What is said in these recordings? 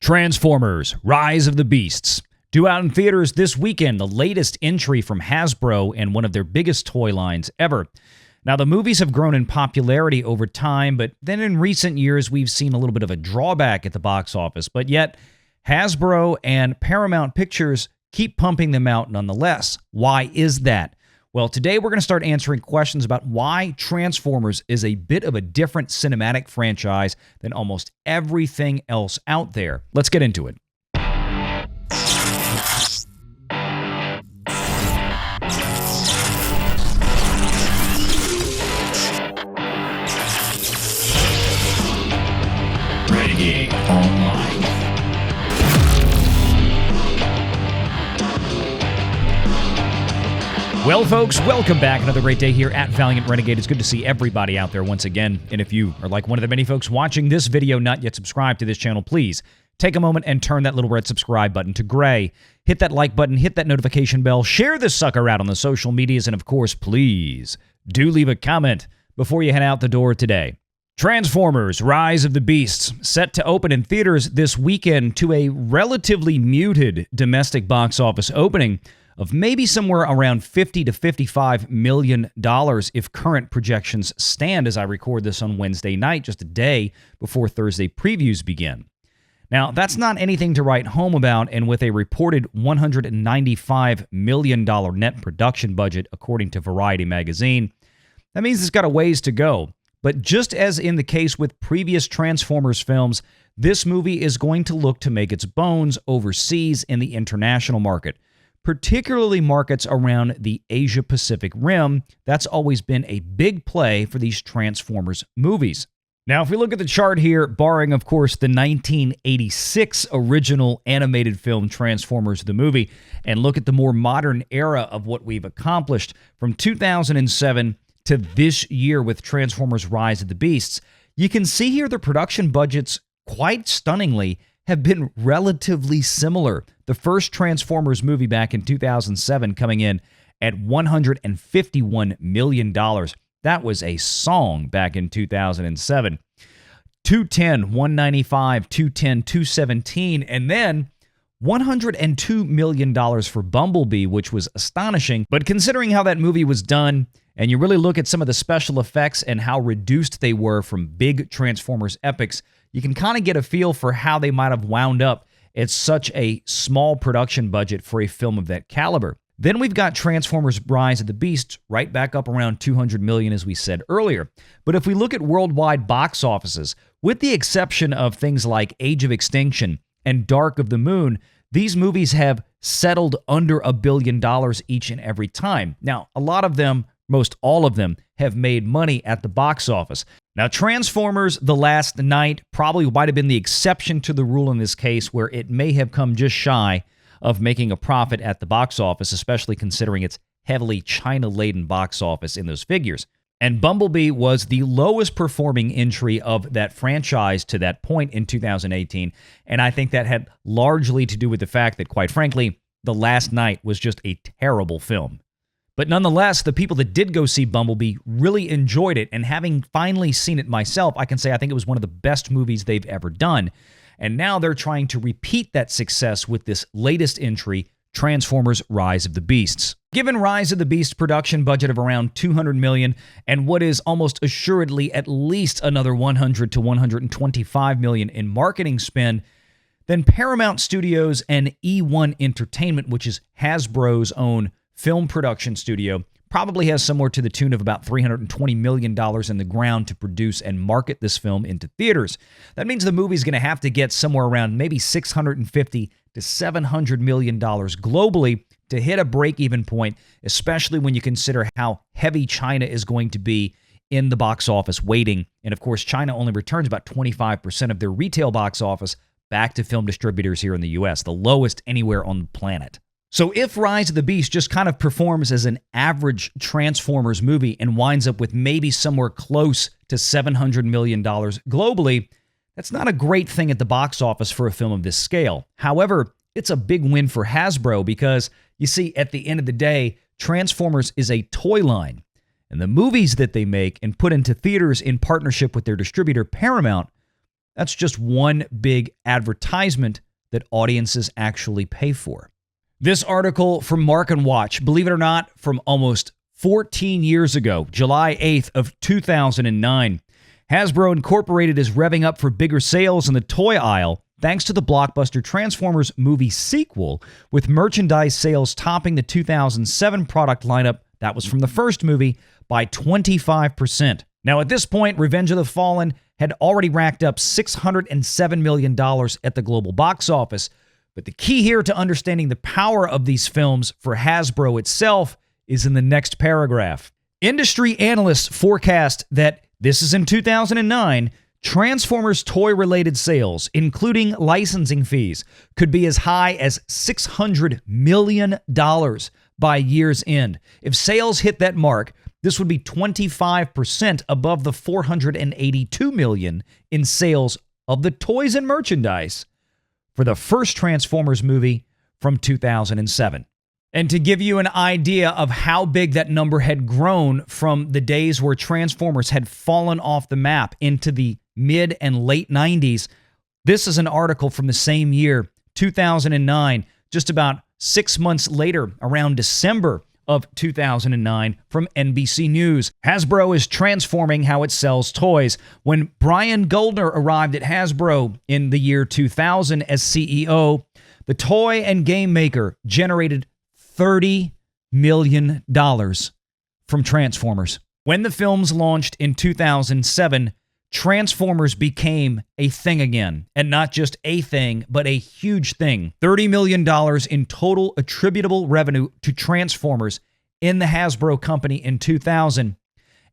Transformers: Rise of the Beasts. Due out in theaters this weekend, the latest entry from Hasbro and one of their biggest toy lines ever. Now, the movies have grown in popularity over time, but then in recent years, we've seen a little bit of a drawback at the box office. But yet, Hasbro and Paramount Pictures keep pumping them out nonetheless. Why is that? Well, today we're going to start answering questions about why Transformers is a bit of a different cinematic franchise than almost everything else out there. Let's get into it. Renegade Online. Well, folks, welcome back. Another great day here at Valiant Renegade. It's good to see everybody out there once again. And if you are like one of the many folks watching this video not yet subscribed to this channel, please take a moment and turn that little red subscribe button to gray. Hit that like button, hit that notification bell, share this sucker out on the social medias, and of course, please do leave a comment before you head out the door today. Transformers: Rise of the Beasts, set to open in theaters this weekend to a relatively muted domestic box office opening of maybe somewhere around $50 to $55 million if current projections stand as I record this on Wednesday night, just a day before Thursday previews begin. Now, that's not anything to write home about, and with a reported $195 million net production budget, according to Variety magazine, that means it's got a ways to go. But just as in the case with previous Transformers films, this movie is going to look to make its bones overseas in the international market, particularly markets around the Asia-Pacific Rim. That's always been a big play for these Transformers movies. Now, if we look at the chart here, barring, of course, the 1986 original animated film Transformers the movie, and look at the more modern era of what we've accomplished from 2007 to this year with Transformers: Rise of the Beasts, you can see here the production budgets, quite stunningly, have been relatively similar. The first Transformers movie back in 2007 coming in at $151 million. That was a song back in 2007. 210, 195, 210, 217, and then $102 million for Bumblebee, which was astonishing. But considering how that movie was done, and you really look at some of the special effects and how reduced they were from big Transformers epics, you can kind of get a feel for how they might have wound up at such a small production budget for a film of that caliber. Then we've got Transformers: Rise of the Beast right back up around $200 million, as we said earlier. But if we look at worldwide box offices, with the exception of things like Age of Extinction and Dark of the Moon, these movies have settled under $1 billion each and every time. Now, a lot of them, most all of them, have made money at the box office. Now, Transformers: The Last Knight probably might have been the exception to the rule in this case, where it may have come just shy of making a profit at the box office, especially considering its heavily China-laden box office in those figures. And Bumblebee was the lowest performing entry of that franchise to that point in 2018, and I think that had largely to do with the fact that, quite frankly, The Last Knight was just a terrible film. But nonetheless, the people that did go see Bumblebee really enjoyed it, and having finally seen it myself, I can say I think it was one of the best movies they've ever done. And now they're trying to repeat that success with this latest entry, Transformers: Rise of the Beasts. Given Rise of the Beast production budget of around $200 million and what is almost assuredly at least another $100 to $125 million in marketing spend, then Paramount Studios and eOne Entertainment, which is Hasbro's own film production studio, probably has somewhere to the tune of about $320 million in the ground to produce and market this film into theaters. That means the movie's going to have to get somewhere around maybe $650 to $700 million globally to hit a break-even point, especially when you consider how heavy China is going to be in the box office waiting. And of course, China only returns about 25% of their retail box office back to film distributors here in the US, the lowest anywhere on the planet. So if Rise of the Beast just kind of performs as an average Transformers movie and winds up with maybe somewhere close to $700 million globally, that's not a great thing at the box office for a film of this scale. However, it's a big win for Hasbro because, you see, at the end of the day, Transformers is a toy line. And the movies that they make and put into theaters in partnership with their distributor, Paramount, That's just one big advertisement that audiences actually pay for. This article from Mark and Watch, believe it or not, from almost 14 years ago, July 8th of 2009. Hasbro Incorporated is revving up for bigger sales in the toy aisle thanks to the blockbuster Transformers movie sequel, with merchandise sales topping the 2007 product lineup that was from the first movie by 25%. Now, at this point, Revenge of the Fallen had already racked up $607 million at the global box office. But the key here to understanding the power of these films for Hasbro itself is in the next paragraph. Industry analysts forecast that, this is in 2009, Transformers toy-related sales, including licensing fees, could be as high as $600 million by year's end. If sales hit that mark, this would be 25% above the $482 million in sales of the toys and merchandise for the first Transformers movie from 2007. And to give you an idea of how big that number had grown from the days where Transformers had fallen off the map into the mid and late 90s, this is an article from the same year, 2009, just about 6 months later, around December of 2009, from NBC News. Hasbro is transforming how it sells toys. When Brian Goldner arrived at Hasbro in the year 2000 as CEO, the toy and game maker generated $30 million from Transformers. When the films launched in 2007, Transformers became a thing again, and not just a thing, but a huge thing. $30 million in total attributable revenue to Transformers in the Hasbro company in 2000.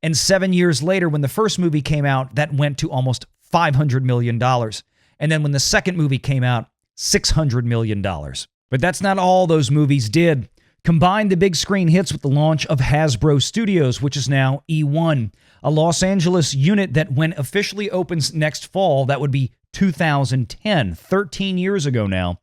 And 7 years later, when the first movie came out, that went to almost $500 million. And then when the second movie came out, $600 million. But that's not all those movies did. Combine the big screen hits with the launch of Hasbro Studios, which is now eOne, a Los Angeles unit that, when officially opens next fall, that would be 2010, 13 years ago now,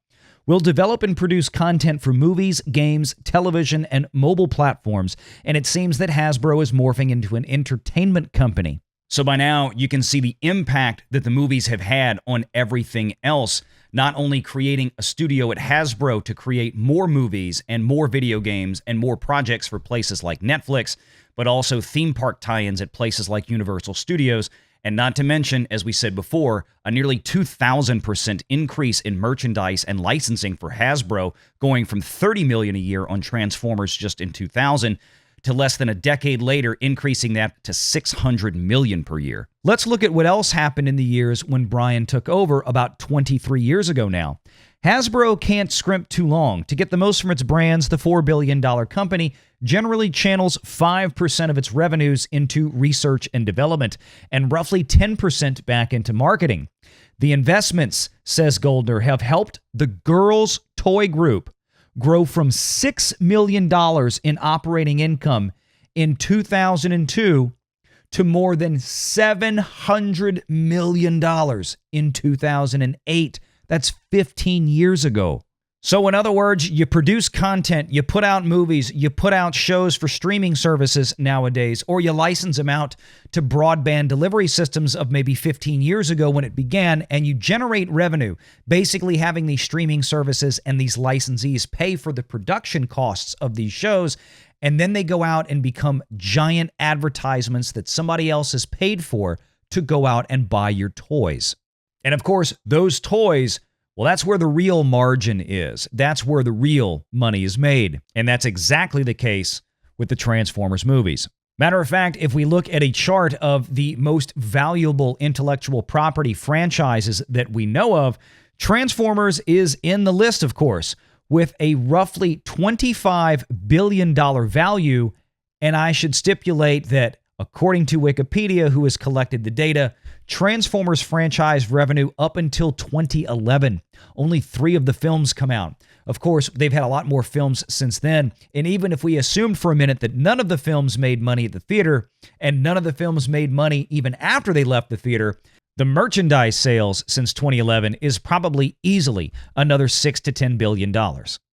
will develop and produce content for movies, games, television, and mobile platforms, and it seems that Hasbro is morphing into an entertainment company. So by now, you can see the impact that the movies have had on everything else, not only creating a studio at Hasbro to create more movies and more video games and more projects for places like Netflix, but also theme park tie-ins at places like Universal Studios, and not to mention, as we said before, a nearly 2,000% increase in merchandise and licensing for Hasbro, going from $30 million a year on Transformers just in 2000 to less than a decade later, increasing that to $600 million per year. Let's look at what else happened in the years when Brian took over about 23 years ago now. Hasbro can't scrimp too long. To get the most from its brands, the $4 billion company generally channels 5% of its revenues into research and development, and roughly 10% back into marketing. The investments, says Goldner, have helped the Girls Toy Group grow from $6 million in operating income in 2002 to more than $700 million in 2008. That's 15 years ago. So in other words, you produce content, you put out movies, you put out shows for streaming services nowadays, or you license them out to broadband delivery systems of maybe 15 years ago when it began, and you generate revenue, basically having these streaming services and these licensees pay for the production costs of these shows, and then they go out and become giant advertisements that somebody else has paid for to go out and buy your toys. And of course, those toys, well, that's where the real margin is. That's where the real money is made. And that's exactly the case with the Transformers movies. Matter of fact, if we look at a chart of the most valuable intellectual property franchises that we know of, Transformers is in the list, of course, with a roughly $25 billion value. And I should stipulate that, according to Wikipedia, who has collected the data, Transformers franchise revenue up until 2011. Only 3 of the films come out. Of course, they've had a lot more films since then, and even if we assumed for a minute that none of the films made money at the theater, and none of the films made money even after they left the theater, The merchandise sales since 2011 is probably easily another $6 to $10 billion.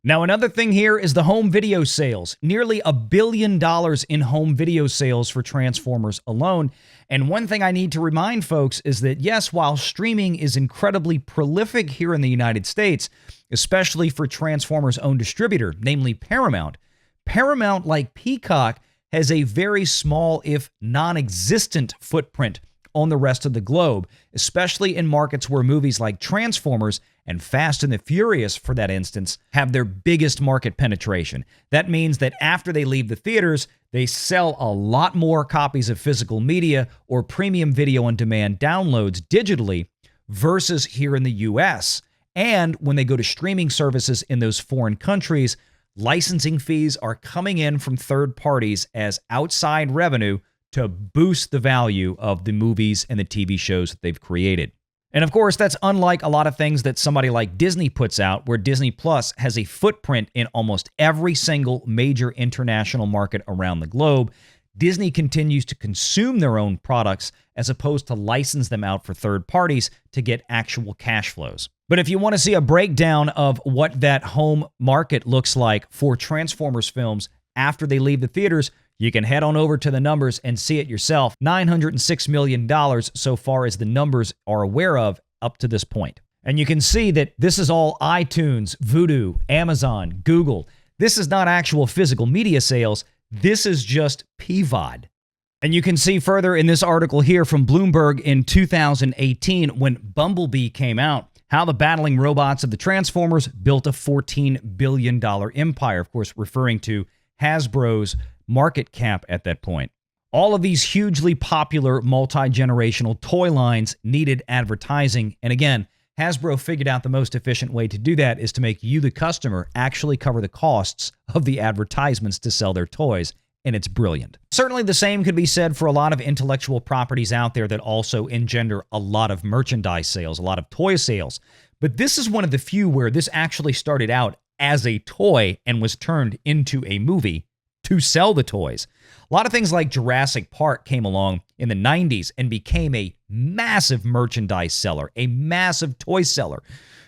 Now, another thing here is the home video sales. Nearly $1 billion in home video sales for Transformers alone. And one thing I need to remind folks is that, yes, while streaming is incredibly prolific here in the United States, especially for Transformers' own distributor, namely Paramount, Paramount, like Peacock, has a very small, if non-existent, footprint on the rest of the globe, especially in markets where movies like Transformers and Fast and the Furious, for that instance, have their biggest market penetration. That means that after they leave the theaters, they sell a lot more copies of physical media or premium video on demand downloads digitally versus here in the US. And when they go to streaming services in those foreign countries, licensing fees are coming in from third parties as outside revenue to boost the value of the movies and the TV shows that they've created. And of course, that's unlike a lot of things that somebody like Disney puts out, where Disney Plus has a footprint in almost every single major international market around the globe. Disney continues to consume their own products as opposed to license them out for third parties to get actual cash flows. But if you want to see a breakdown of what that home market looks like for Transformers films after they leave the theaters, you can head on over to the numbers and see it yourself. $906 million so far as the numbers are aware of up to this point. And you can see that this is all iTunes, Vudu, Amazon, Google. This is not actual physical media sales. This is just PVOD. And you can see further in this article here from Bloomberg in 2018 when Bumblebee came out, how the battling robots of the Transformers built a $14 billion empire, of course, referring to Hasbro's market cap at that point. All of these hugely popular multi-generational toy lines needed advertising. And again, Hasbro figured out the most efficient way to do that is to make you, the customer, actually cover the costs of the advertisements to sell their toys. And it's brilliant. Certainly the same could be said for a lot of intellectual properties out there that also engender a lot of merchandise sales, a lot of toy sales. But this is one of the few where this actually started out as a toy and was turned into a movie to sell the toys. A lot of things like Jurassic Park came along in the 90s and became a massive merchandise seller, a massive toy seller.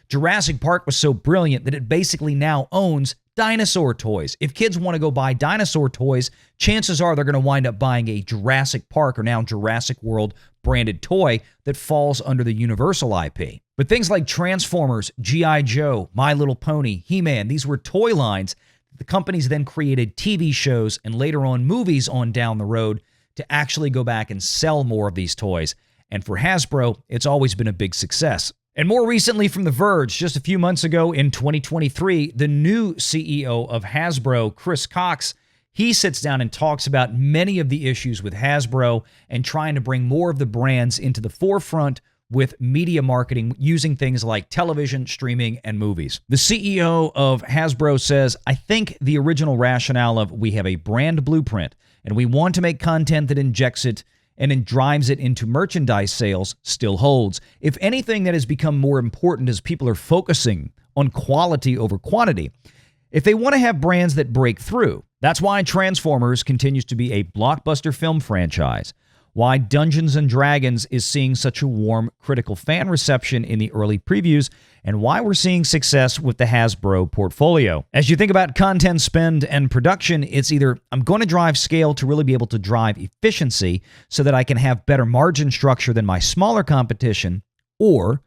Jurassic Park was so brilliant that it basically now owns dinosaur toys. If kids want to go buy dinosaur toys, chances are they're going to wind up buying a Jurassic Park or now Jurassic World branded toy that falls under the Universal IP. But things like Transformers, G.I. Joe, My Little Pony, He-Man, these were toy lines. The companies then created TV shows and later on movies on down the road to actually go back and sell more of these toys. And for Hasbro, it's always been a big success. And more recently from The Verge, just a few months ago in 2023, the new CEO of Hasbro, Chris Cox, he sits down and talks about many of the issues with Hasbro and trying to bring more of the brands into the forefront with media marketing using things like television, streaming, and movies. The CEO of Hasbro says, I think the original rationale of we have a brand blueprint and we want to make content that injects it and then drives it into merchandise sales still holds. If anything, that has become more important as people are focusing on quality over quantity. If they want to have brands that break through, that's why Transformers continues to be a blockbuster film franchise. Why Dungeons & Dragons is seeing such a warm critical fan reception in the early previews, and why we're seeing success with the Hasbro portfolio. As you think about content spend and production, it's either I'm going to drive scale to really be able to drive efficiency so that I can have better margin structure than my smaller competition, or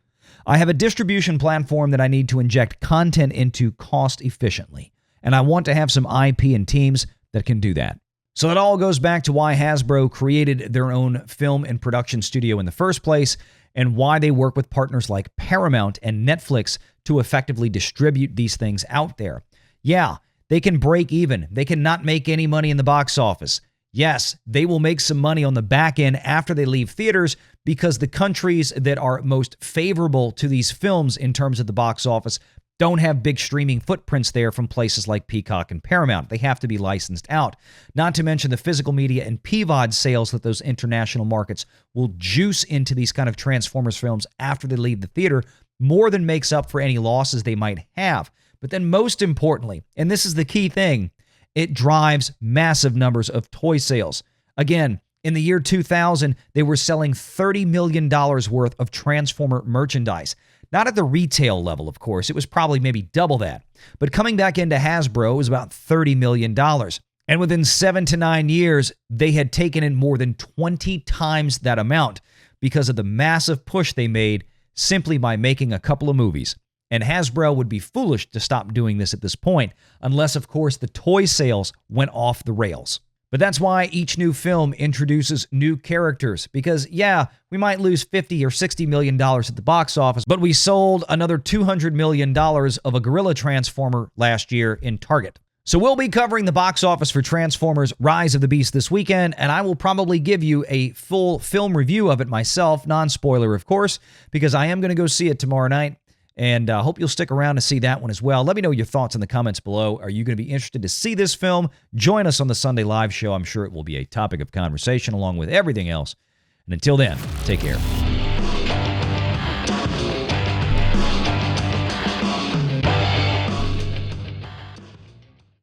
I have a distribution platform that I need to inject content into cost efficiently, and I want to have some IP and teams that can do that. So it all goes back to why Hasbro created their own film and production studio in the first place and why they work with partners like Paramount and Netflix to effectively distribute these things out there. Yeah, they can break even. They cannot make any money in the box office. Yes, they will make some money on the back end after they leave theaters because the countries that are most favorable to these films in terms of the box office don't have big streaming footprints there from places like Peacock and Paramount. They have to be licensed out. Not to mention the physical media and PVOD sales that those international markets will juice into these kind of Transformers films after they leave the theater more than makes up for any losses they might have. But then most importantly, and this is the key thing, it drives massive numbers of toy sales. Again, In the year 2000, they were selling $30 million worth of Transformer merchandise. Not at the retail level, of course. It was probably maybe double that. But coming back into Hasbro, it was about $30 million. And within 7 to 9 years, they had taken in more than 20 times that amount because of the massive push they made simply by making a couple of movies. And Hasbro would be foolish to stop doing this at this point, unless, of course, the toy sales went off the rails. But that's why each new film introduces new characters, because, yeah, we might lose $50 or $60 million at the box office, but we sold another $200 million of a Gorilla Transformer last year in Target. So we'll be covering the box office for Transformers Rise of the Beast this weekend, and I will probably give you a full film review of it myself, non-spoiler, of course, because I am going to go see it tomorrow night. And I hope you'll stick around to see that one as well. Let me know your thoughts in the comments below. Are you going to be interested to see this film? Join us on the Sunday Live show. I'm sure it will be a topic of conversation along with everything else. And until then, take care.